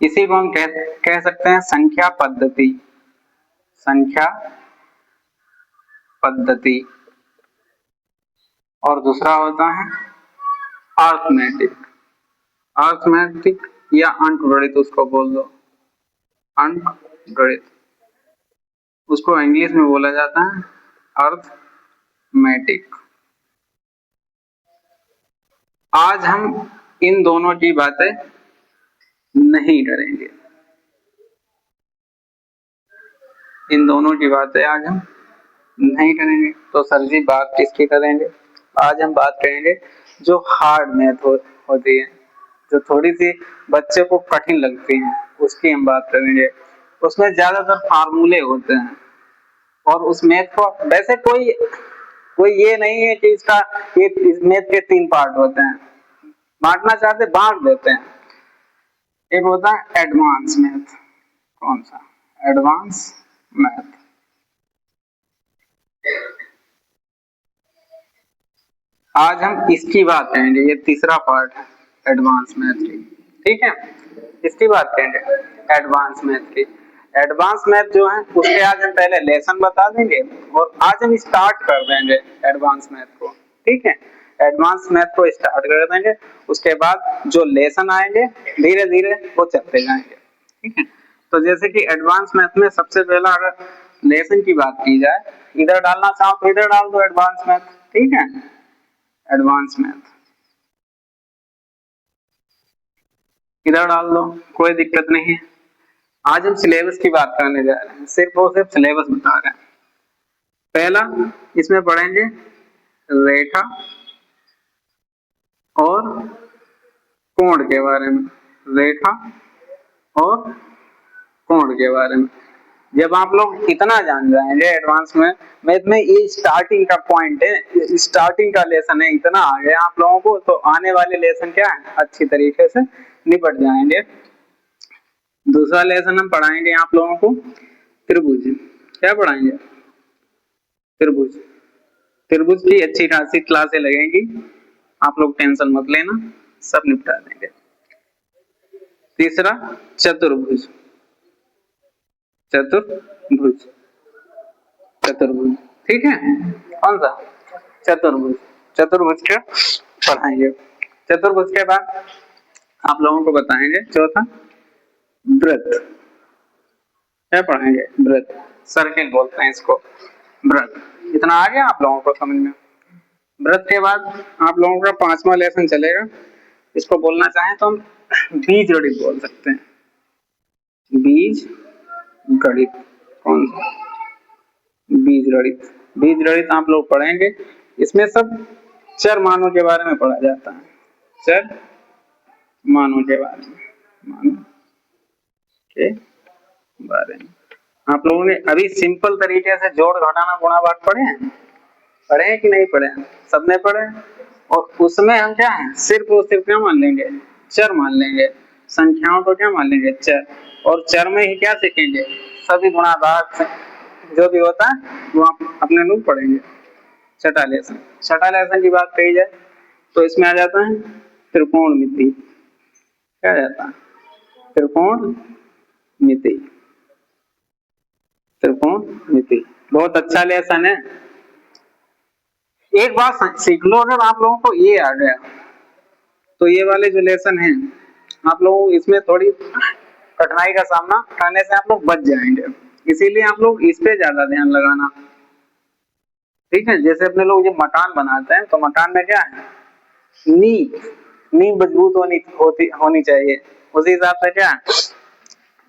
इसी को हम कह सकते हैं संख्या पद्धति। संख्या पद्धति। और दूसरा होता है अर्थमेटिक। अर्थमेटिक या अंकगणित उसको बोल दो, अंकगणित, उसको इंग्लिश में बोला जाता है अर्थमेटिक। आज हम इन दोनों की बातें नहीं करेंगे। इन दोनों की बातें आज हम नहीं करेंगे। तो सर जी बात किसकी करेंगे? आज हम बात करेंगे जो हार्ड मैथ होती है, जो थोड़ी सी बच्चे को कठिन लगती है, उसकी हम बात करेंगे। उसमें ज्यादातर फार्मूले होते हैं और उस मैथ को वैसे कोई ये नहीं है कि इसका ये इस मैथ के 3 पार्ट होते हैं, बांटना चाहते बांट देते हैं। एक होता है एडवांस मैथ। कौन सा? Advance math. आज हम इसकी बात करेंगे, ये तीसरा पार्ट है एडवांस मैथ की, ठीक है? इसकी बात करेंगे एडवांस मैथ की। एडवांस मैथ जो है उसके आज हम पहले लेसन बता देंगे और आज हम स्टार्ट कर देंगे एडवांस मैथ को, ठीक है? एडवांस मैथ को स्टार्ट कर देंगे, उसके बाद जो लेसन आएंगे धीरे धीरे वो चलते जाएंगे, ठीक है? तो जैसे कि एडवांस मैथ में सबसे पहला अगर लेसन की बात की जाए, इधर डालना चाहो तो इधर डाल दो एडवांस मैथ, ठीक है? एडवांस मैथ इधर डाल दो, कोई दिक्कत नहीं है। आज हम सिलेबस की बात करने जा रहे हैं, सिर्फ और सिर्फ सिलेबस बता रहे हैं। पहला इसमें पढ़ेंगे रेखा और कोण के बारे में। रेखा और कोण के बारे में जब आप लोग इतना जान जाएंगे एडवांस में मैथ में, ये स्टार्टिंग का पॉइंट है, स्टार्टिंग का लेसन है, इतना आ गया आप लोगों को, तो आने वाले लेसन क्या है अच्छी तरीके से निपट जाएंगे। दूसरा लेसन हम पढ़ाएंगे आप लोगों को त्रिभुज। क्या पढ़ाएंगे? त्रिभुज। त्रिभुज की अच्छी खासी क्लासें लगेंगी, आप लोग टेंशन मत लेना, सब निपटा देंगे। तीसरा चतुर्भुज। चतुर्भुज, चतुर्भुज, ठीक है? कौन सा? चतुर्भुज। चतुर्भुज के पढ़ाएंगे। चतुर्भुज के बाद आप लोगों को बताएंगे चौथा वृत्त। क्या पढ़ाएंगे? वृत्त। सर्किल बोलते हैं इसको, वृत्त। इतना आ गया आप लोगों को समझ में? वृत्त के बाद आप लोगों का 5वां लेसन चलेगा, इसको बोलना चाहें तो हम बीज गणित बोल सकते हैं। बीज गणित। कौन सा? बीज गणित। बीज गणित आप लोग पढ़ेंगे, इसमें सब चर मानों के बारे में पढ़ा जाता है। चर मानों के बारे में, मानों के बारे में। आप लोगों ने अभी सिंपल तरीके से जोड़ घटाना गुणा भाग पढ़े हैं कि नहीं पढ़े हैं? सबने पढ़े। और उसमें हम क्या है सिर्फ और सिर्फ क्या मान लेंगे? चर मान लेंगे। संख्याओं को क्या मान लेंगे? चर। और चर में ही क्या सीखेंगे? सभी गुणा भाग जो भी होता है वो आप अपने लोग पढ़ेंगे। छठा लेसन। छठा लेसन की बात कही जाए तो इसमें आ जाता है त्रिकोणमिति। क्या जाता है? त्रिकोणमिति। त्रिकोणमिति बहुत अच्छा लेसन है। एक बात सीख लो, अगर आप लोगों को ये आ गया तो ये वाले जो लेसन हैं आप लोग इसमें थोड़ी कठिनाई का सामना करने से आप लोग बच जाएंगे, इसीलिए आप लोग इस पे ज्यादा ध्यान लगाना, ठीक है? जैसे अपने लोग ये मकान बनाते हैं तो मकान में क्या है? नींव मजबूत होनी चाहिए। उसी हिसाब से क्या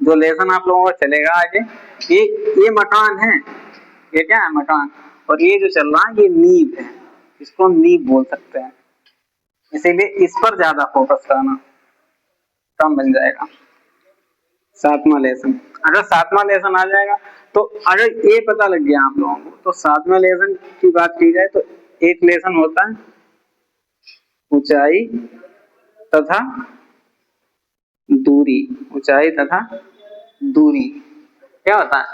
जो लेसन आप लोगों को चलेगा आगे, ये मकान है, ये क्या है? मकान। और ये जो चल रहा है ये नींव है, इसको नींव बोल सकते हैं, इसीलिए इस पर ज्यादा फोकस करना, कम बन जाएगा। 7वां लेसन। अगर 7वां लेसन आ जाएगा तो अगर ये पता लग गया आप लोगों को तो 7वां लेसन की बात की जाए तो एक लेसन होता है ऊंचाई तथा दूरी। ऊंचाई तथा दूरी क्या होता है?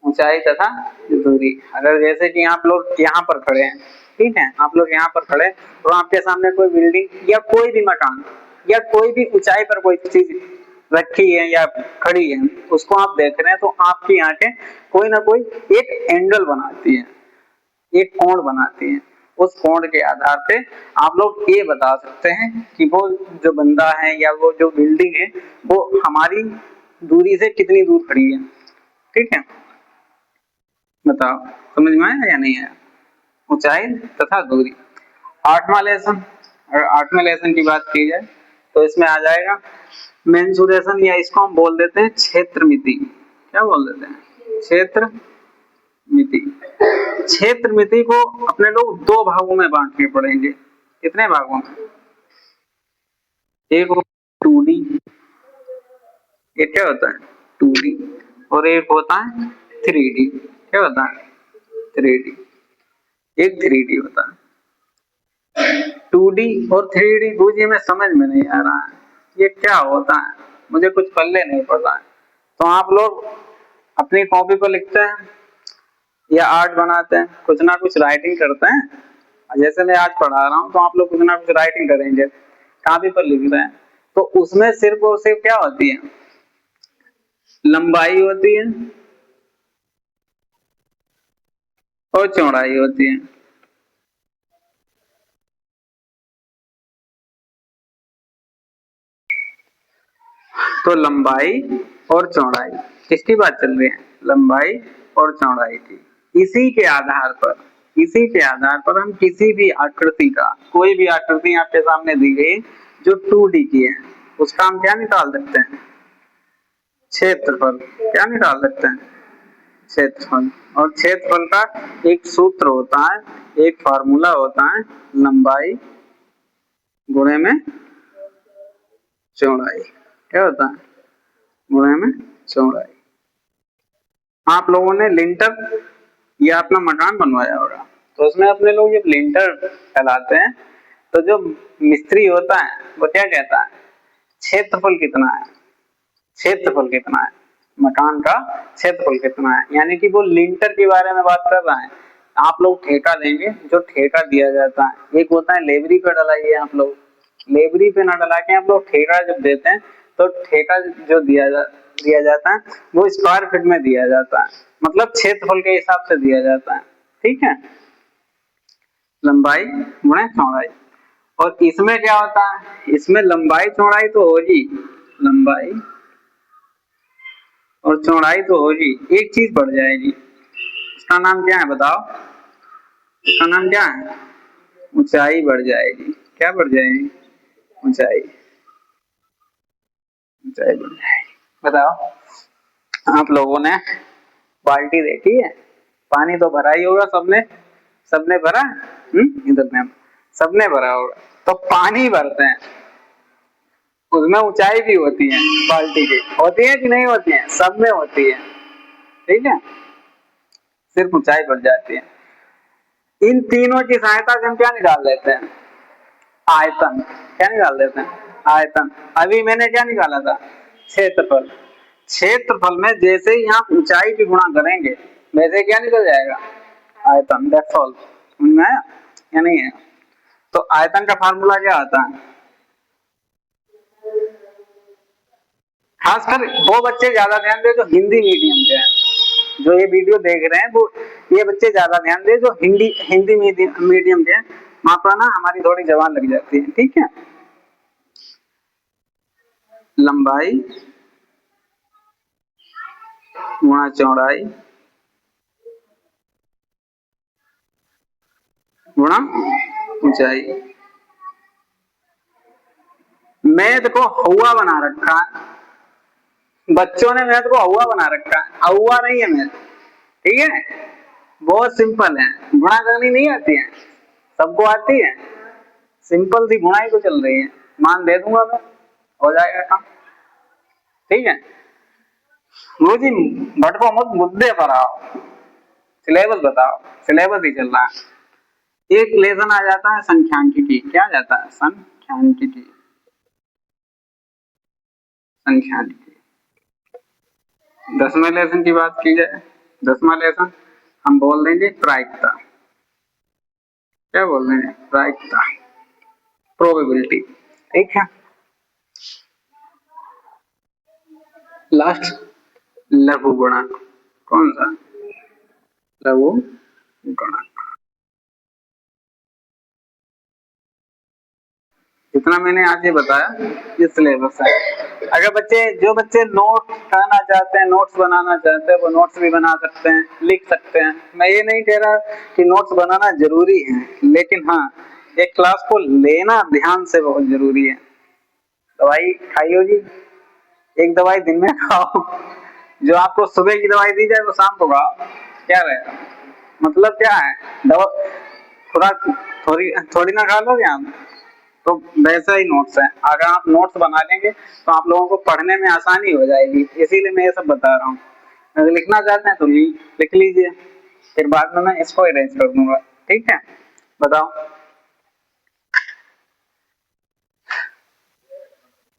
ऊंचाई तथा दूरी। अगर जैसे कि आप लोग यहाँ पर खड़े हैं, ठीक है? आप लोग यहाँ पर खड़े तो आपके सामने कोई बिल्डिंग या कोई भी मकान या कोई भी ऊंचाई पर कोई चीज रखी है या खड़ी है, उसको आप देख रहे हैं तो आपकी आंखें कोई ना कोई एक एंगल बनाती है, एक कोण बनाती है। उस कोण के आधार पे आप लोग ये बता सकते हैं कि वो जो बंदा है या वो जो बिल्डिंग है वो हमारी दूरी से कितनी दूर खड़ी है। ठीक है, बताओ समझ में आया या नहीं आया? ऊंचाई तथा दूरी। आठवां लेसन, अगर आठवें लेसन की बात की जाए तो इसमें आ जाएगा मेंसुरेशन, या इसको हम बोल देते हैं क्षेत्र मिति। क्या बोल देते हैं? क्षेत्र मिति। क्षेत्र मिति को अपने लोग दो भागों में बांट के पढ़ेंगे। कितने भागों में? एक 2D, ये क्या होता है 2D, और एक होता है 3D। क्या होता है? 3D, एक 3D होता है। 2D और 3D गुरुजी में समझ में नहीं आ रहा है ये क्या होता है, मुझे कुछ पल्ले नहीं पड़ रहा है। तो आप लोग अपनी कॉपी पर लिखते हैं या आर्ट बनाते हैं, कुछ ना कुछ राइटिंग करते हैं। जैसे मैं आज पढ़ा रहा हूँ तो आप लोग कुछ ना कुछ राइटिंग करेंगे, कॉपी पर लिख रहे हैं, तो उसमें सिर्फ और सिर्फ क्या होती है? लंबाई होती है और चौड़ाई होती है। तो लंबाई और चौड़ाई किसकी बात चल रही है? लंबाई और चौड़ाई की। इसी के आधार पर, इसी के आधार पर हम किसी भी आकृति का, कोई भी आकृति आपके सामने दी गई जो 2D की है, उसका हम क्या निकाल सकते हैं? क्षेत्रफल। क्या निकाल सकते हैं? क्षेत्रफल। और क्षेत्रफल का एक सूत्र होता है, एक फार्मूला होता है, लंबाई गुणे में चौड़ाई। क्या होता है? गुणे में चौड़ाई। आप लोगों ने लिंटर या अपना मकान बनवाया होगा, तो उसमें अपने लोग जब लिंटर फैलाते हैं तो जो मिस्त्री होता है वो क्या कहता है? क्षेत्रफल कितना है, क्षेत्रफल कितना है, मकान का क्षेत्रफल कितना है, यानी कि वो लिंटर के बारे में बात कर रहा है। आप लोग ठेका देंगे, जो ठेका दिया जाता है, एक होता है लेबरी पे डलाइए, आप लोग लेबरी पे ना डला के आप लोग ठेका जब देते हैं तो ठेका जो दिया जाता है वो स्क्वायर फीट में दिया जाता है, मतलब क्षेत्रफल के हिसाब से दिया जाता है। ठीक है, लंबाई गुणे चौड़ाई। और इसमें क्या होता है? इसमें लंबाई चौड़ाई तो होगी, लंबाई और चौड़ाई तो होगी, एक चीज बढ़ जाएगी, उसका नाम क्या है बताओ? उसका नाम क्या है? ऊंचाई बढ़ जाएगी। क्या बढ़ जाएगी? ऊंचाई, ऊंचाई बढ़ जाएगी। बताओ, आप लोगों ने बाल्टी देखी है? पानी तो भरा ही होगा सबने, सबने भरा? इधर में सबने भरा होगा। तो पानी भरते हैं, उसमें ऊंचाई भी होती है, बाल्टी की होती है कि नहीं होती है? सब में होती है। ठीक है, सिर्फ ऊंचाई बढ़ जाती है। इन तीनों की सहायता से हम क्या निकाल लेते हैं? आयतन। क्या निकाल देते हैं? आयतन। अभी मैंने क्या निकाला था? क्षेत्रफल। क्षेत्रफल में जैसे ही आप ऊंचाई की गुणा करेंगे वैसे क्या निकल जाएगा? आयतन। That's all. समझ में आया या नहीं है? तो आयतन का फार्मूला क्या आता है? खासकर वो बच्चे ज्यादा ध्यान दे जो हिंदी मीडियम के हैं, जो ये वीडियो देख रहे हैं वो ये बच्चे ज्यादा ध्यान दे जो हिंदी हिंदी मीडियम के हैं, वहां पर ना हमारी थोड़ी जबान लग जाती है। ठीक है, लंबाई गुणा चौड़ाई गुणा ऊंचाई। मैथ को हवा बना रखा है, बच्चों ने मैथ को हवा बना रखा है, हवा नहीं है मैथ। ठीक है, बहुत सिंपल है, गुणा करनी नहीं आती है, सबको आती है, सिंपल सी गुणाई को चल रही है, मान दे दूंगा मैं, हो जाएगा काम। ठीक है, गुरुजी भटको मत, मुद्दे पर आओ, सिलेबस बताओ, सिलेबस ही चल रहा है। एक लेसन आ जाता है संख्यांकिकी। क्या आ जाता है? संख्यांकिकी। संख्यांकिकी। 10वें लेसन की बात की जाए, 10वां लेसन हम बोल देंगे प्रायिकता। क्या बोल देंगे? प्रायिकता, प्रोबेबिलिटी। ठीक है, लास्ट लघु गुणक कौन सा? लघु गुणक। जितना मैंने आज ये बताया ये सिलेबस है। अगर जो बच्चे नोट करना चाहते हैं, नोट्स बनाना चाहते हैं, वो नोट्स भी बना सकते हैं, लिख सकते हैं। मैं ये नहीं कह रहा कि नोट्स बनाना जरूरी है, लेकिन हाँ एक क्लास को लेना ध्यान से बहुत जरूरी है। दवाई खाइयो जी, एक दवाई दिन में खाओ, जो आपको सुबह की दवाई दी जाए वो शाम को खाओ, क्या रहेगा? मतलब क्या है, दवा थोड़ा थोड़ी थोड़ी ना खा लोगे आप, तो वैसा ही नोट्स है। अगर आप नोट्स बना लेंगे तो आप लोगों को पढ़ने में आसानी हो जाएगी, इसीलिए मैं ये सब बता रहा हूँ। अगर लिखना चाहते हैं तो लिख लीजिए, फिर बाद में मैं इसको अरेंज कर दूंगा। ठीक है, बताओ।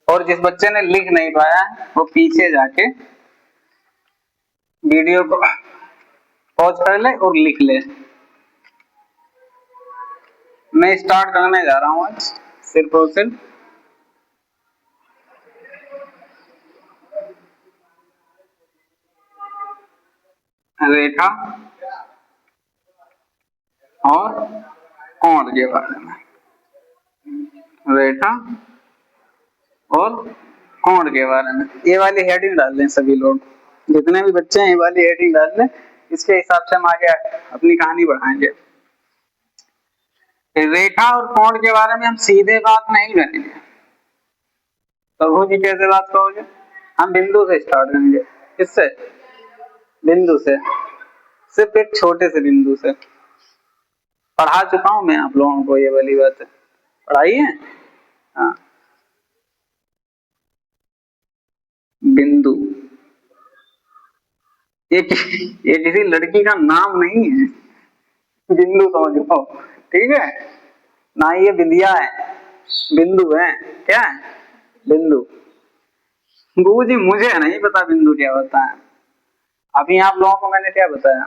और जिस बच्चे ने लिख नहीं पाया वो पीछे जाके वीडियो को पॉज कर ले और लिख ले। मैं स्टार्ट करने जा रहा हूँ आज सिर्फ और सिर्फ रेखा और कोण के बारे में। रेखा और कोण के बारे में ये वाली हेडिंग डाल दें सभी लोग, जितने भी बच्चे हैं ये वाली हेडिंग डाल दें। इसके हिसाब से हम आगे अपनी कहानी बढ़ाएंगे। रेखा और कोण के बारे में हम सीधे बात नहीं करेंगे। प्रभु जी कैसे बात करोगे? हम बिंदु से स्टार्ट करेंगे। किससे? बिंदु से, सिर्फ एक छोटे से बिंदु से। पढ़ा चुका हूं मैं आप लोगों को, ये वाली बात है पढ़ाई है। हाँ, बिंदु ये किसी लड़की का नाम नहीं है, बिंदु समझो। ठीक है ना, ये बिंदिया है, बिंदु है। क्या है? बिंदु। गुरु जी मुझे नहीं पता बिंदु क्या होता है। अभी आप लोगों को मैंने क्या बताया?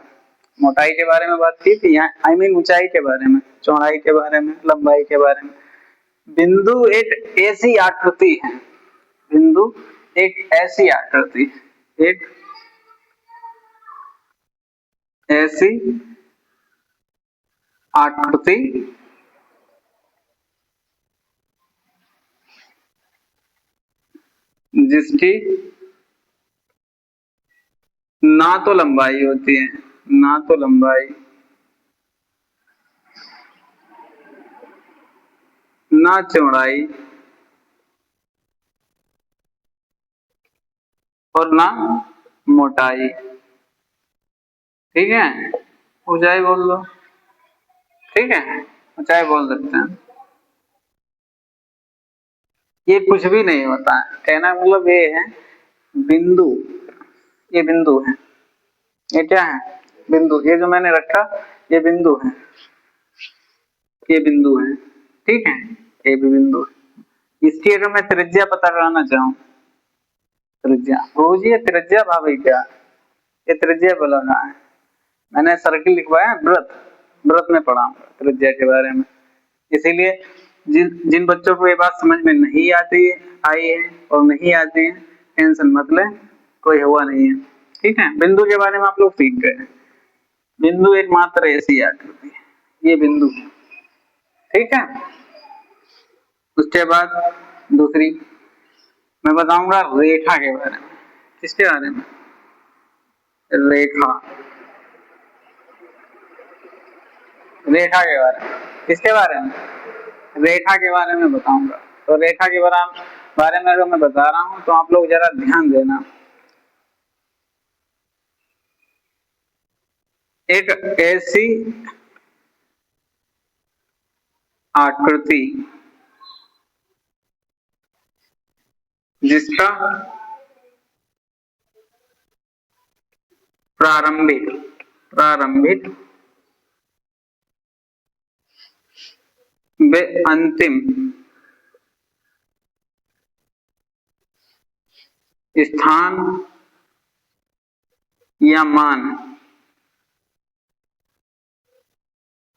मोटाई के बारे में बात की थी, आई मीन ऊंचाई के बारे में, चौड़ाई के बारे में, लंबाई के बारे में। बिंदु एक ऐसी आकृति है, बिंदु एक ऐसी आकृति, एक ऐसी आकृति जिसकी ना तो लंबाई होती है, ना तो लंबाई, ना चौड़ाई और ना मोटाई। ठीक है, ऊंचाई बोल दो। ठीक है, ऊंचाई बोल सकते हैं। ये कुछ भी नहीं होता है, कहना मतलब ये है बिंदु, ये बिंदु है। ये क्या है? बिंदु। ये जो मैंने रखा ये बिंदु है, ये बिंदु है। ठीक है, ये भी बिंदु है। इसकी अगर मैं त्रिज्या पता करना चाहूँ, त्रिज्या रोज ये त्रिज्या भाभी क्या, ये त्रिज्या बोला ना है। मैंने सर्किल लिखवाया, वृत्त, वृत्त में पढ़ा त्रिज्या के बारे में। इसीलिए जिन जिन बच्चों को ये बात समझ में नहीं आती है, आई है और नहीं आती है, टेंशन मत लें, कोई हुआ नहीं है। ठीक है, बिंदु के बारे में आप लोग सीख गए। बिंदु एक मात्र ऐसी आकृति है, ये बिंदु। ठीक है, उसके बाद दूसरी मैं बताऊंगा रेखा के बारे में। किसके बारे में? रेखा, रेखा के बारे में। किसके बारे में? रेखा के बारे में बताऊंगा। तो रेखा के बारे में अगर मैं बता रहा हूं तो आप लोग जरा ध्यान देना। एक ऐसी आकृति जिसका प्रारंभिक प्रारंभिक व अंतिम स्थान या मान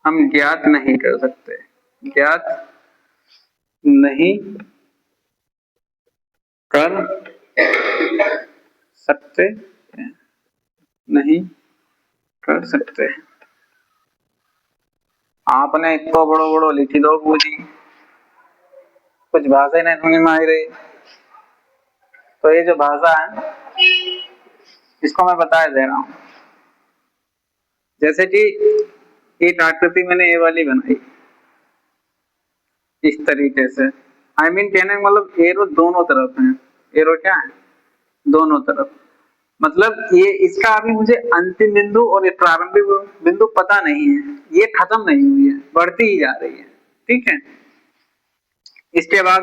हम ज्ञात नहीं कर सकते, ज्ञात नहीं कर सकते नहीं कर सकते। आपने इतना बड़ो बड़ो लिखी दो पूरी, कुछ भाषा ही नहीं समझ में आ रही। तो ये जो भाषा है इसको मैं बता दे रहा हूं। जैसे कि एक आकृति मैंने ये वाली बनाई इस तरीके से, आई मीन कहने का मतलब एरो दोनों तरफ है। एरो क्या है? दोनों तरफ। मतलब ये इसका अभी मुझे अंतिम बिंदु और ये प्रारंभिक बिंदु पता नहीं है, ये खत्म नहीं हुई है, बढ़ती ही जा रही है। ठीक है। इसके बाद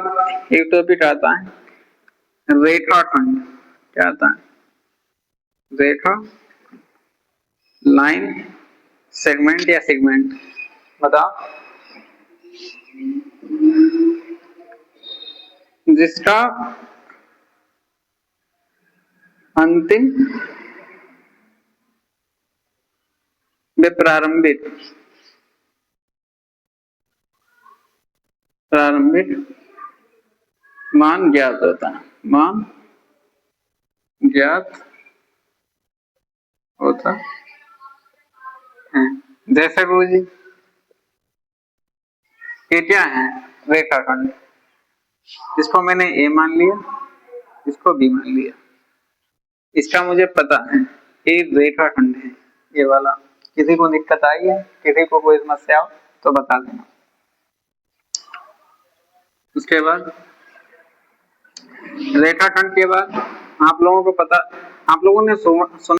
एक टॉपिक आता है रेखाखंड। क्या आता है? रेखा, लाइन, सेगमेंट या सेगमेंट, बताओ। जिसका अंतिम व प्रारंभिक मान ज्ञात होता है। मान ज्ञात होता है। जैसे गुरु जी ये क्या है? रेखाखंड। इसको मैंने ए मान लिया, इसको बी मान लिया। इसका मुझे पता है ये रेखाखंड है, ये वाला। किसी को दिक्कत आई है, किसी को कोई समस्या हो तो बता देना। उसके बाद रेखाखंड के बाद आप लोगों को पता, आप लोगों ने सुना